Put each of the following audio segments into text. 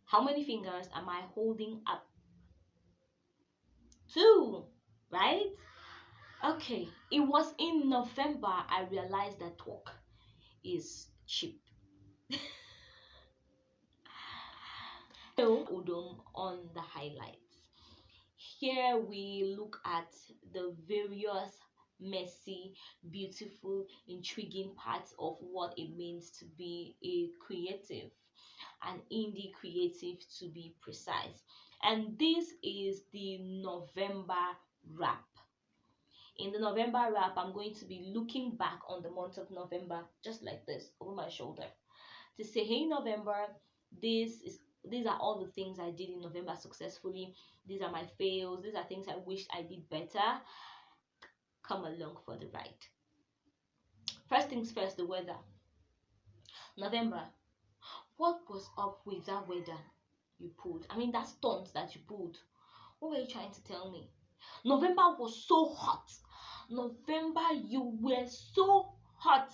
How many fingers am I holding up? 2, right? Okay, it was in November I realized that talk is cheap. So, udom on the highlights. Here we look at the various messy, beautiful, intriguing parts of what it means to be a creative, an indie creative to be precise. And this is the November wrap. In the November wrap, I'm going to be looking back on the month of November just like this over my shoulder to say, hey, November, these are all the things I did in November successfully. These are my fails. These are things I wish I did better. Come along for the ride. First things first, the weather. November. What was up with that weather you pulled? I mean, that stunt that you pulled. What were you trying to tell me? November was so hot. November, you were so hot.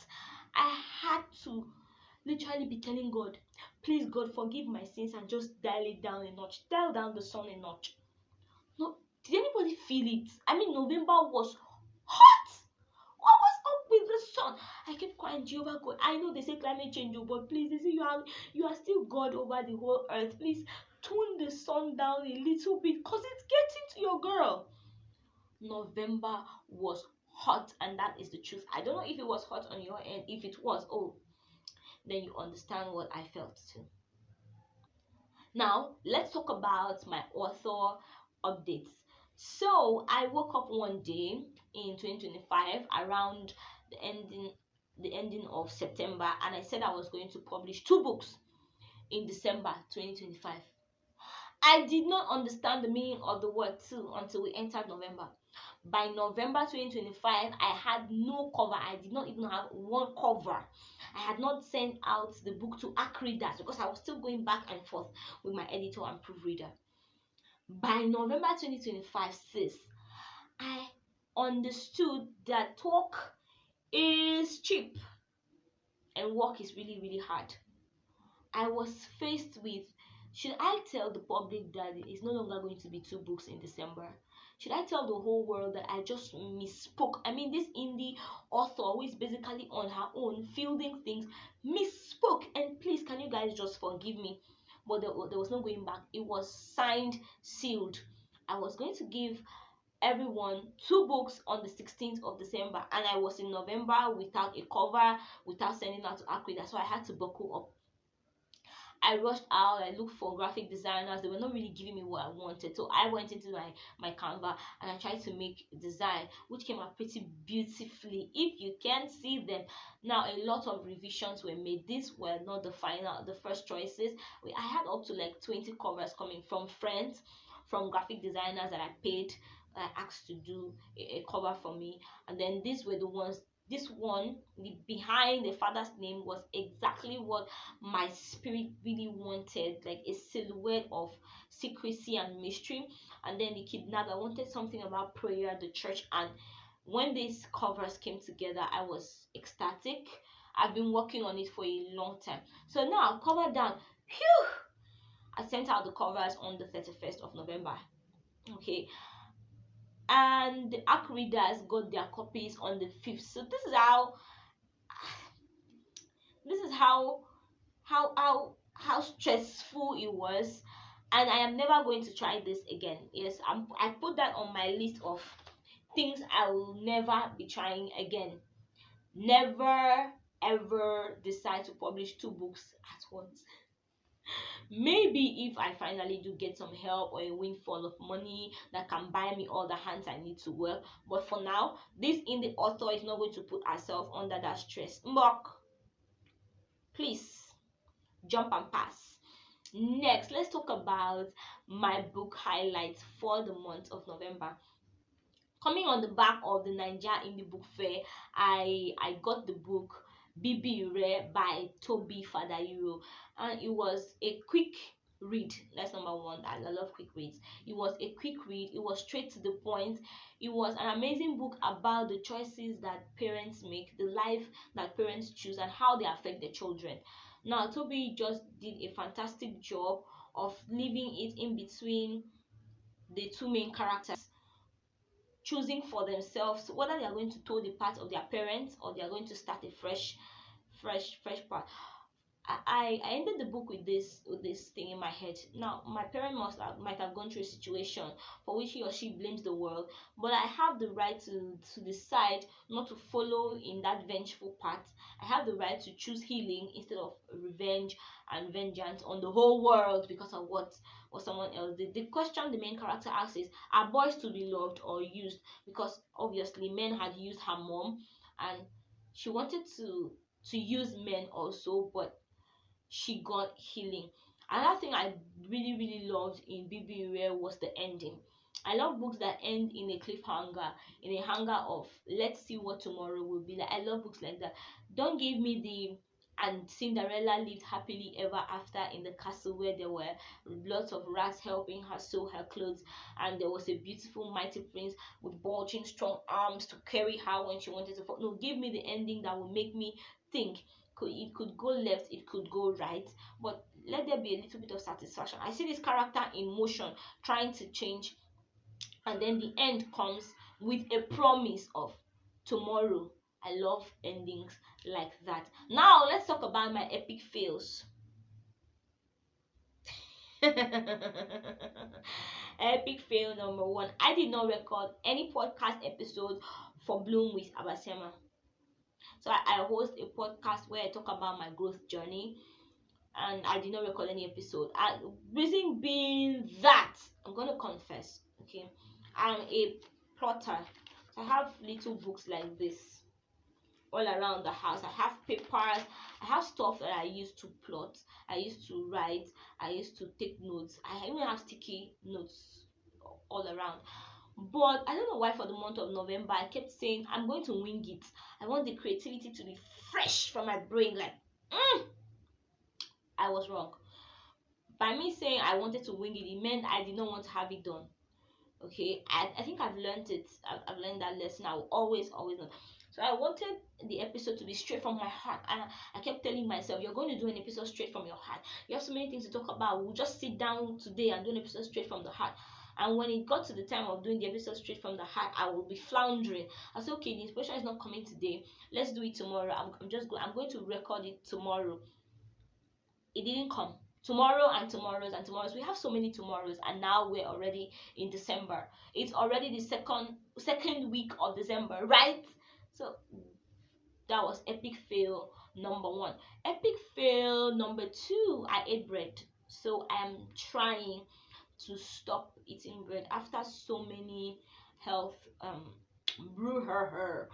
I had to literally be telling God, please, God, forgive my sins and just dial it down a notch. Dial down the sun a notch. No, did anybody feel it? I mean, November was hot. What was up with the sun? I kept crying, Jehovah God. I know they say climate change, but please, they say you are still God over the whole earth. Please tune the sun down a little bit because it's getting to your girl. November was hot, and that is the truth. I don't know if it was hot on your end. If it was, oh, then you understand what I felt too. Now, let's talk about my author updates. So, I woke up one day in 2025 around the ending of September, and I said I was going to publish 2 books in December 2025. I did not understand the meaning of the word two until we entered November. By November 2025, I had no cover. I did not even have one cover. I had not sent out the book to ARC readers because I was still going back and forth with my editor and proofreader. By November 2025, sis, I understood that talk is cheap and work is really, really hard. I was faced with, should I tell the public that it's no longer going to be 2 books in December? Should I tell the whole world that I just misspoke? I mean, this indie author who is basically on her own, fielding things, misspoke. And please, can you guys just forgive me? But there was no going back. It was signed, sealed. I was going to give everyone 2 books on the 16th of December, and I was in November without a cover, without sending out to Acre. That's why I had to buckle up. I rushed out. I looked for graphic designers. They were not really giving me what I wanted. So I went into my Canva and I tried to make a design which came out pretty beautifully. If you can see them. Now, a lot of revisions were made. These were not the first choices. I had up to like 20 covers coming from friends, from graphic designers that I paid, I asked to do a cover for me. And then these were the ones. This one, the behind the father's name, was exactly what my spirit really wanted, like a silhouette of secrecy and mystery. And then the kidnapper wanted something about prayer, the church. And when these covers came together, I was ecstatic. I've been working on it for a long time. So now, cover down. Phew! I sent out the covers on the 31st of November. Okay, and the ARC readers got their copies on the 5th. So this is how stressful it was, and I am never going to try this again. Yes, I put that on my list of things I will never be trying again. Never ever decide to publish 2 books at once. Maybe if I finally do get some help or a windfall of money that can buy me all the hands I need to work, but for now, this indie author is not going to put herself under that stress. Mbok, please jump and pass. Next, let's talk about my book highlights for the month of November. Coming on the back of the Nigerian Indie Book Fair, I got the book Bibi Ure by Toby Fadayiro, and it was a quick read. That's number one. I love quick reads. It was a quick read. It was straight to the point. It was an amazing book about the choices that parents make, the life that parents choose, and how they affect their children. Now Toby just did a fantastic job of leaving it in between the two main characters, choosing for themselves whether they are going to toe the path of their parents or they are going to start a fresh path. I ended the book with this thing in my head. Now my parent might have gone through a situation for which he or she blames the world, but I have the right to decide not to follow in that vengeful path. I have the right to choose healing instead of revenge and vengeance on the whole world because of what someone else did. The question the main character asks is, are boys to be loved or used? Because obviously men had used her mom, and she wanted to use men also, but she got healing. Another thing I really loved in BB was the ending. I love books that end in a cliffhanger, in a hanger of let's see what tomorrow will be like. I love books like that. Don't give me the and Cinderella lived happily ever after in the castle where there were lots of rats helping her sew her clothes, and there was a beautiful mighty prince with bulging strong arms to carry her when she wanted to fall. No, give me the ending that will make me think it could go left, it could go right, but let there be a little bit of satisfaction. I see this character in motion trying to change, and then the end comes with a promise of tomorrow. I love endings like that. Now let's talk about my epic fails. Epic fail number one: I did not record any podcast episode for Bloom with Abasema. So I host a podcast where I talk about my growth journey, and I did not record any episode. And reason being that I'm gonna confess, okay, I'm a plotter. So I have little books like this all around the house. I have papers, I have stuff that I used to plot, I used to write, I used to take notes. I even have sticky notes all around. But I don't know why for the month of November I kept saying I'm going to wing it. I want the creativity to be fresh from my brain. Like, I was wrong. By me saying I wanted to wing it, it meant I did not want to have it done. Okay, I think I've learned it. I've learned that lesson. I will always know. So I wanted the episode to be straight from my heart, and I kept telling myself, you're going to do an episode straight from your heart. You have so many things to talk about. We'll just sit down today and do an episode straight from the heart. And when it got to the time of doing the episode straight from the heart, I will be floundering. I said, okay, the inspiration is not coming today. Let's do it tomorrow. I'm going to record it tomorrow. It didn't come. Tomorrow and tomorrows and tomorrows. We have so many tomorrows, and now we're already in December. It's already the second week of December, right? So that was epic fail number one. Epic fail number two: I ate bread. So I am trying to stop eating bread after so many health brew her.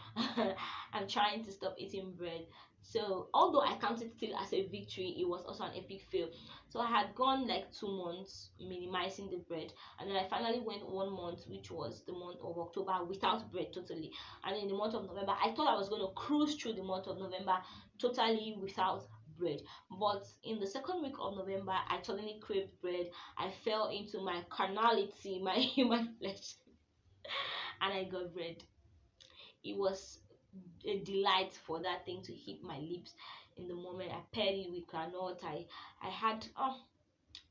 I'm trying to stop eating bread. So although I counted it still as a victory, it was also an epic fail. So I had gone like 2 months minimizing the bread, and then I finally went 1 month, which was the month of October, without bread totally. And in the month of November, I thought I was going to cruise through the month of November totally without bread. But in the second week of November, I suddenly craved bread. I fell into my carnality, my human flesh, and I got bread. It was a delight for that thing to hit my lips in the moment. I paired it with granola. I had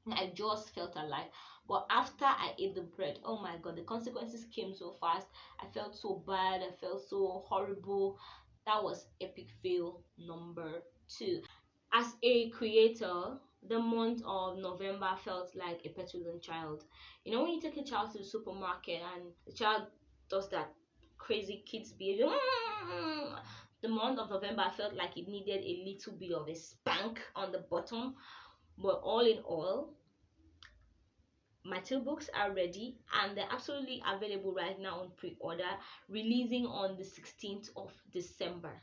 my jaws felt alive. But after I ate the bread, oh my god, the consequences came so fast. I felt so bad, I felt so horrible. That was epic fail number two. As a creator, the month of November felt like a petulant child. You know, when you take a child to the supermarket and the child does that crazy kids behavior, the month of November I felt like it needed a little bit of a spank on the bottom. But all in all, my two books are ready and they're absolutely available right now on pre-order, releasing on the 16th of December.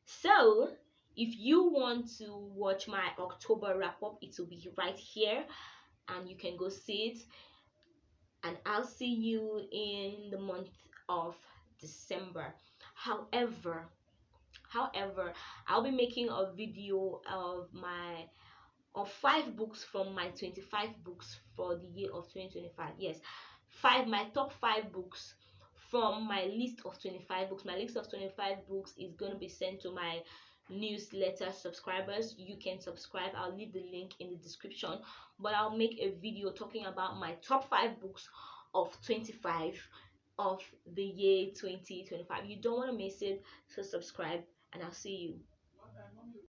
So if you want to watch my October wrap up, it will be right here and you can go see it, and I'll see you in the month of December. However, I'll be making a video of 5 books from my 25 books for the year of 2025. Yes, my top 5 books from my list of 25 books. My list of 25 books is going to be sent to my newsletter subscribers, you can subscribe. I'll leave the link in the description, but I'll make a video talking about my top 5 books of 25 of the year 2025. You don't want to miss it, so subscribe and I'll see you.